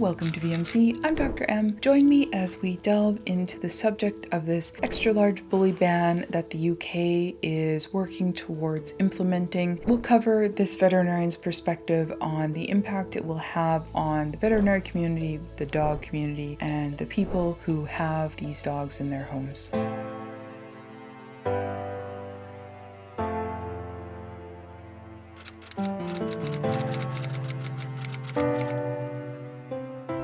welcome to VMC. I'm Dr. M. Join me as we delve into the subject of this extra large bully ban that the UK is working towards implementing. We'll cover this veterinarian's perspective on the impact it will have on the veterinary community, the dog community, and the people who have these dogs in their homes.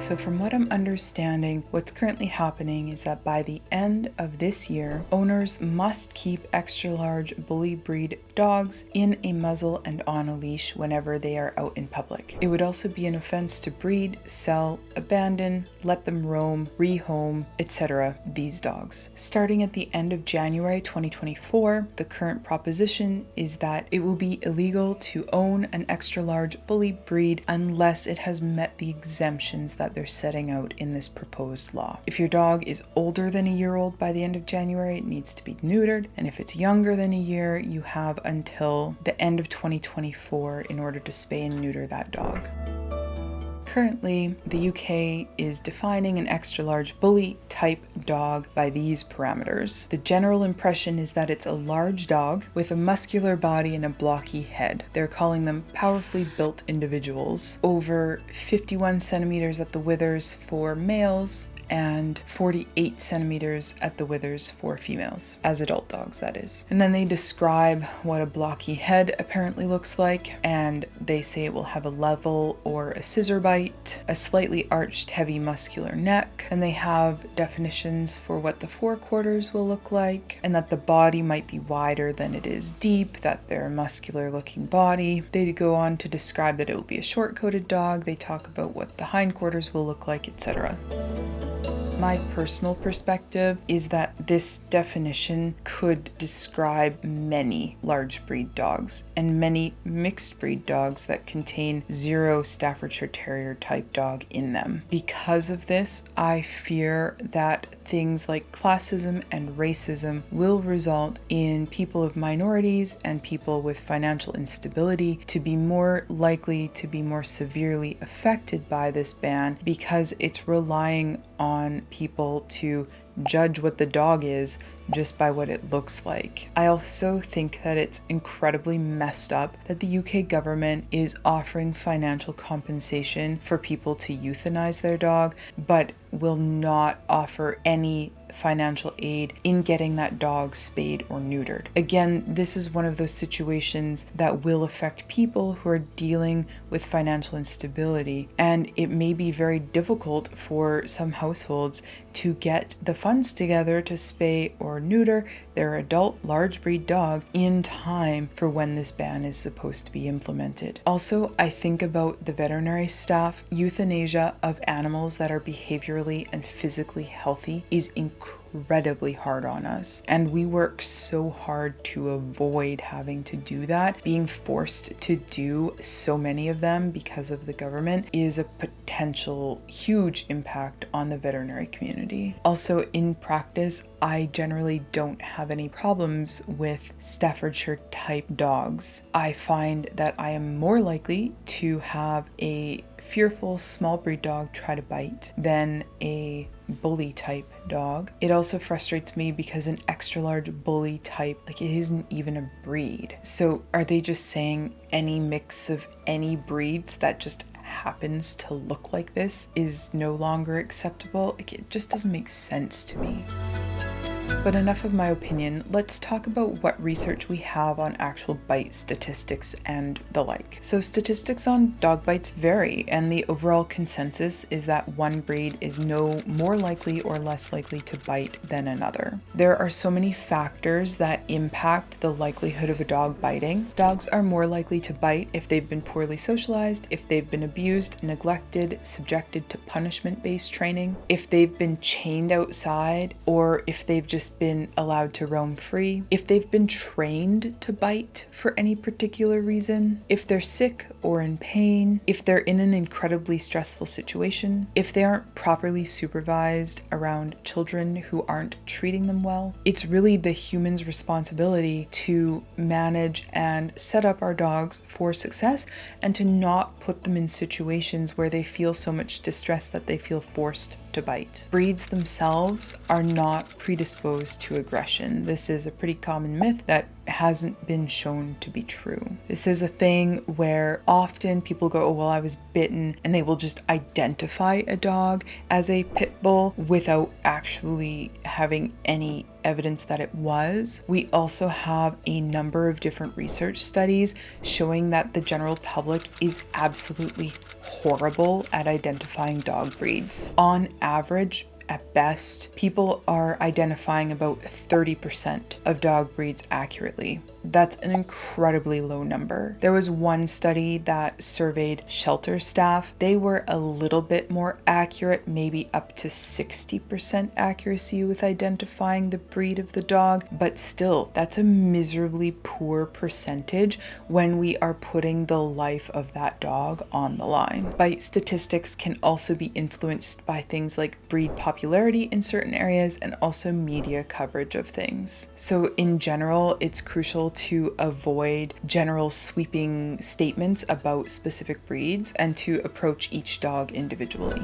So from what I'm understanding, what's currently happening is that by the end of this year, owners must keep extra large bully breed dogs in a muzzle and on a leash whenever they are out in public. It would also be an offense to breed, sell, abandon, let them roam, rehome, etc. these dogs. Starting at the end of January 2024, the current proposition is that it will be illegal to own an extra large bully breed unless it has met the exemptions that they're setting out in this proposed law. If your dog is older than a year old by the end of January, it needs to be neutered. And if it's younger than a year, you have until the end of 2024 in order to spay and neuter that dog. Currently, the UK is defining an extra large bully type dog by these parameters. The general impression is that it's a large dog with a muscular body and a blocky head. They're calling them powerfully built individuals, over 51 centimeters at the withers for males and 48 centimeters at the withers for females, as adult dogs, that is. And then they describe what a blocky head apparently looks like, and they say it will have a level or a scissor bite, a slightly arched heavy muscular neck, and they have definitions for what the forequarters will look like, and that the body might be wider than it is deep, that they're a muscular looking body. They go on to describe that it will be a short-coated dog. They talk about what the hindquarters will look like, etc. My personal perspective is that this definition could describe many large breed dogs and many mixed breed dogs that contain zero Staffordshire Terrier type dog in them. Because of this, I fear that things like classism and racism will result in people of minorities and people with financial instability to be more likely to be more severely affected by this ban, because it's relying on people to judge what the dog is just by what it looks like. I also think that it's incredibly messed up that the UK government is offering financial compensation for people to euthanize their dog, but will not offer any financial aid in getting that dog spayed or neutered. Again, this is one of those situations that will affect people who are dealing with financial instability, and it may be very difficult for some households to get the funds together to spay or neuter their adult large breed dog in time for when this ban is supposed to be implemented. Also, I think about the veterinary staff. Euthanasia of animals that are behaviorally and physically healthy is incredibly hard on us, and we work so hard to avoid having to do that. Being forced to do so many of them because of the government is a potential huge impact on the veterinary community. Also, in practice, I generally don't have any problems with Staffordshire type dogs. I find that I am more likely to have a fearful small breed dog try to bite than a bully type dog. It also frustrates me because an extra large bully type, it isn't even a breed. So are they just saying any mix of any breeds that just happens to look like this is no longer acceptable? It just doesn't make sense to me. But enough of my opinion, let's talk about what research we have on actual bite statistics and the like. So statistics on dog bites vary, and the overall consensus is that one breed is no more likely or less likely to bite than another. There are so many factors that impact the likelihood of a dog biting. Dogs are more likely to bite if they've been poorly socialized, if they've been abused, neglected, subjected to punishment-based training, if they've been chained outside, or if they've just just been allowed to roam free, if they've been trained to bite for any particular reason, if they're sick or in pain, if they're in an incredibly stressful situation, if they aren't properly supervised around children who aren't treating them well. It's really the human's responsibility to manage and set up our dogs for success and to not put them in situations where they feel so much distress that they feel forced to bite. Breeds themselves are not predisposed to aggression. This is a pretty common myth that hasn't been shown to be true. This is a thing where often people go, oh, well, I was bitten, and they will just identify a dog as a pit bull without actually having any evidence that it was. We also have a number of different research studies showing that the general public is absolutely horrible at identifying dog breeds. On average, at best, people are identifying about 30% of dog breeds accurately. That's an incredibly low number. There was one study that surveyed shelter staff. They were a little bit more accurate, maybe up to 60% accuracy with identifying the breed of the dog, but still, that's a miserably poor percentage when we are putting the life of that dog on the line. Bite statistics can also be influenced by things like breed popularity in certain areas and also media coverage of things. So in general, it's crucial to avoid general sweeping statements about specific breeds and to approach each dog individually.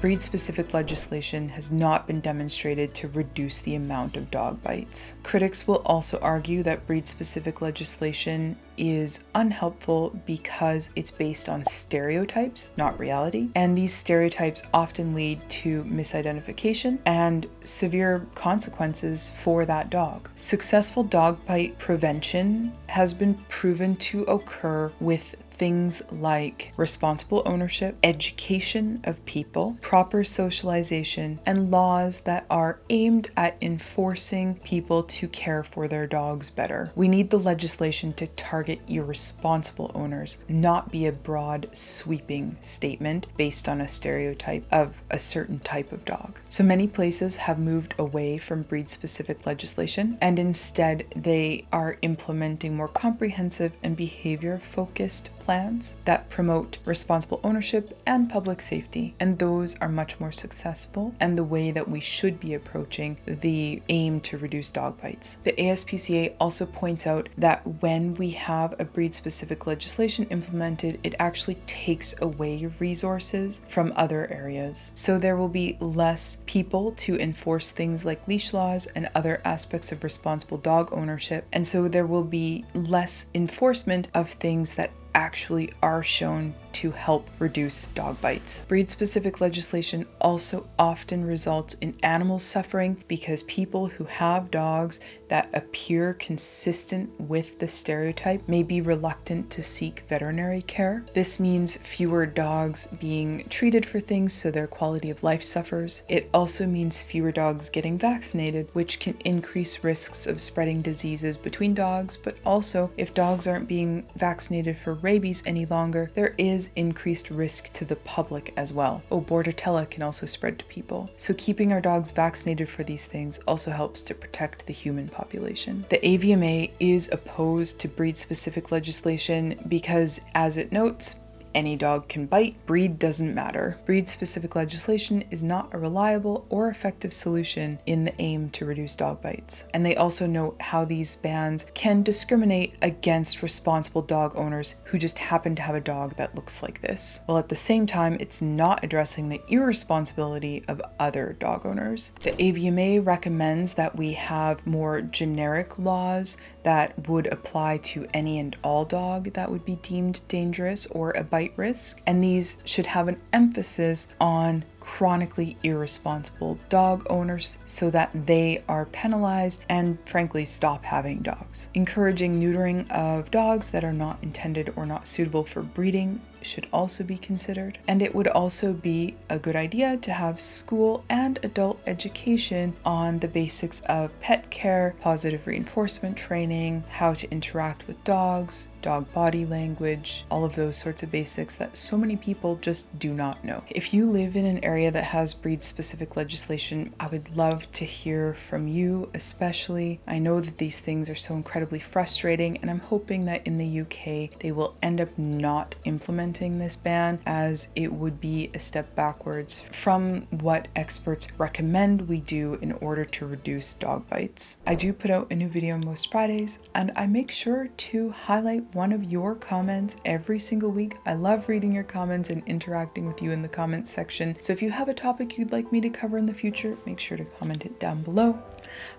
Breed-specific legislation has not been demonstrated to reduce the amount of dog bites. Critics will also argue that breed-specific legislation is unhelpful because it's based on stereotypes, not reality, and these stereotypes often lead to misidentification and severe consequences for that dog. Successful dog bite prevention has been proven to occur with things like responsible ownership, education of people, proper socialization, and laws that are aimed at enforcing people to care for their dogs better. We need the legislation to target irresponsible owners, not be a broad, sweeping statement based on a stereotype of a certain type of dog. So many places have moved away from breed-specific legislation, and instead they are implementing more comprehensive and behavior-focused plans that promote responsible ownership and public safety, and those are much more successful and the way that we should be approaching the aim to reduce dog bites. The ASPCA also points out that when we have a breed-specific legislation implemented, it actually takes away resources from other areas. So there will be less people to enforce things like leash laws and other aspects of responsible dog ownership, and so there will be less enforcement of things that actually are shown to help reduce dog bites. Breed-specific legislation also often results in animal suffering because people who have dogs that appear consistent with the stereotype may be reluctant to seek veterinary care. This means fewer dogs being treated for things, so their quality of life suffers. It also means fewer dogs getting vaccinated, which can increase risks of spreading diseases between dogs, but also if dogs aren't being vaccinated for rabies any longer, there is increased risk to the public as well. Bordetella can also spread to people. So keeping our dogs vaccinated for these things also helps to protect the human population. The AVMA is opposed to breed-specific legislation because, as it notes, any dog can bite. Breed doesn't matter. Breed-specific legislation is not a reliable or effective solution in the aim to reduce dog bites. And they also note how these bans can discriminate against responsible dog owners who just happen to have a dog that looks like this, while at the same time it's not addressing the irresponsibility of other dog owners. The AVMA recommends that we have more generic laws that would apply to any and all dog that would be deemed dangerous or a bite risk, and these should have an emphasis on chronically irresponsible dog owners so that they are penalized and frankly stop having dogs. Encouraging neutering of dogs that are not intended or not suitable for breeding should also be considered. And it would also be a good idea to have school and adult education on the basics of pet care, positive reinforcement training, how to interact with dogs, dog body language, all of those sorts of basics that so many people just do not know. If you live in an area that has breed-specific legislation, I would love to hear from you especially. I know that these things are so incredibly frustrating, and I'm hoping that in the UK they will end up not implementing this ban, as it would be a step backwards from what experts recommend we do in order to reduce dog bites. I do put out a new video most Fridays, and I make sure to highlight one of your comments every single week. I love reading your comments and interacting with you in the comments section. So if you have a topic you'd like me to cover in the future, make sure to comment it down below.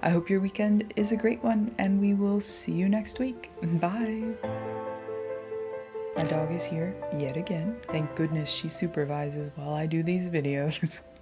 I hope your weekend is a great one, and we will see you next week. Bye. My dog is here yet again. Thank goodness she supervises while I do these videos.